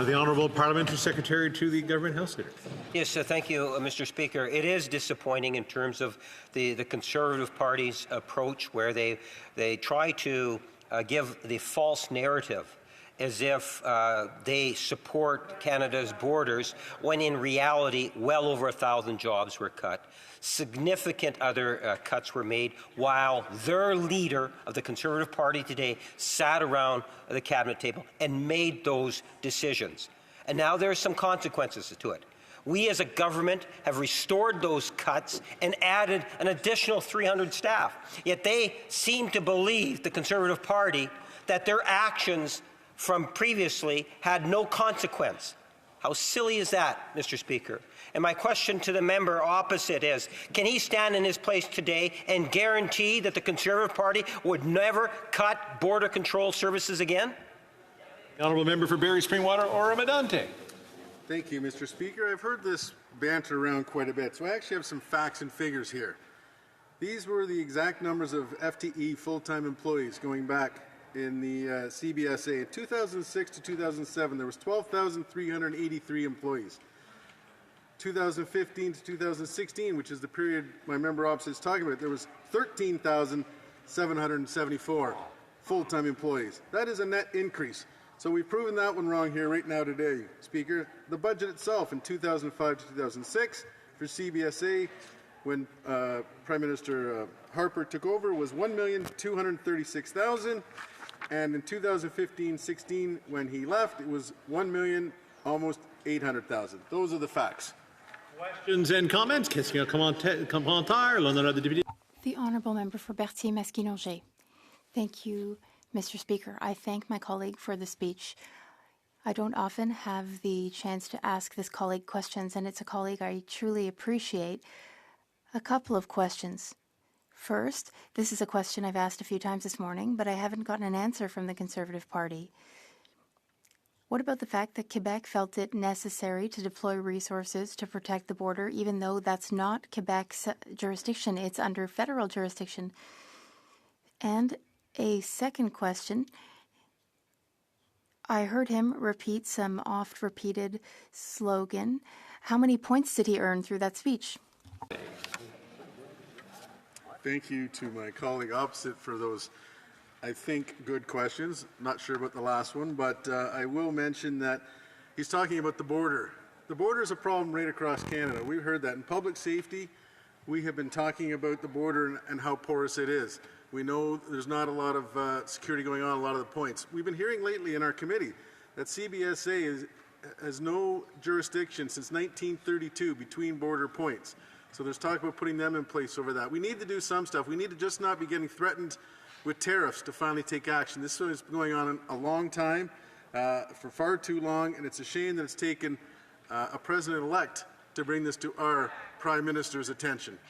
The Honourable Parliamentary Secretary to the Government House Leader. Yes, thank you, Mr. Speaker. It is disappointing in terms of the Conservative Party's approach, where they try to give the false narrative as if they support Canada's borders, when in reality well over 1,000 jobs were cut. Significant other cuts were made while their leader of the Conservative Party today sat around the cabinet table and made those decisions. And now there are some consequences to it. We as a government have restored those cuts and added an additional 300 staff. Yet they seem to believe, the Conservative Party, that their actions from previously had no consequence. How silly is that, Mr. Speaker? And my question to the member opposite is, can he stand in his place today and guarantee that the Conservative Party would never cut border control services again? The Honourable Member for Barrie Springwater Oro-Medonte. Thank you, Mr. Speaker. I've heard this banter around quite a bit, so I actually have some facts and figures here. These were the exact numbers of FTE full-time employees going back in the CBSA. In 2006 to 2007, there was 12,383 employees. 2015 to 2016, which is the period my member opposite is talking about, there was 13,774 full-time employees. That is a net increase. So we've proven that one wrong here right now today, Speaker. The budget itself in 2005 to 2006 for CBSA, when Prime Minister Harper took over, was 1,236,000, and in 2015-16, when he left, it was 1,000,000, almost 800,000. Those are the facts. Questions and comments? Question commentaire, l'honorable député. The Honourable Member for Berthier-Masquinongé. Thank you, Mr. Speaker. I thank my colleague for the speech. I don't often have the chance to ask this colleague questions, and it's a colleague I truly appreciate. A couple of questions. First, this is a question I've asked a few times this morning, but I haven't gotten an answer from the Conservative Party. What about the fact that Quebec felt it necessary to deploy resources to protect the border, even though that's not Quebec's jurisdiction, it's under federal jurisdiction? And a second question, I heard him repeat some oft-repeated slogan. How many points did he earn through that speech? Thank you to my colleague opposite for those, I think, good questions. Not sure about the last one, but I will mention that he's talking about the border. The border is a problem right across Canada. We've heard that. In public safety, we have been talking about the border and how porous it is. We know there's not a lot of security going on a lot of the points. We've been hearing lately in our committee that CBSA has no jurisdiction since 1932 between border points. So there's talk about putting them in place over that. We need to do some stuff. We need to just not be getting threatened with tariffs to finally take action. This has been going on a long time, for far too long, and it's a shame that it's taken a president-elect to bring this to our Prime Minister's attention.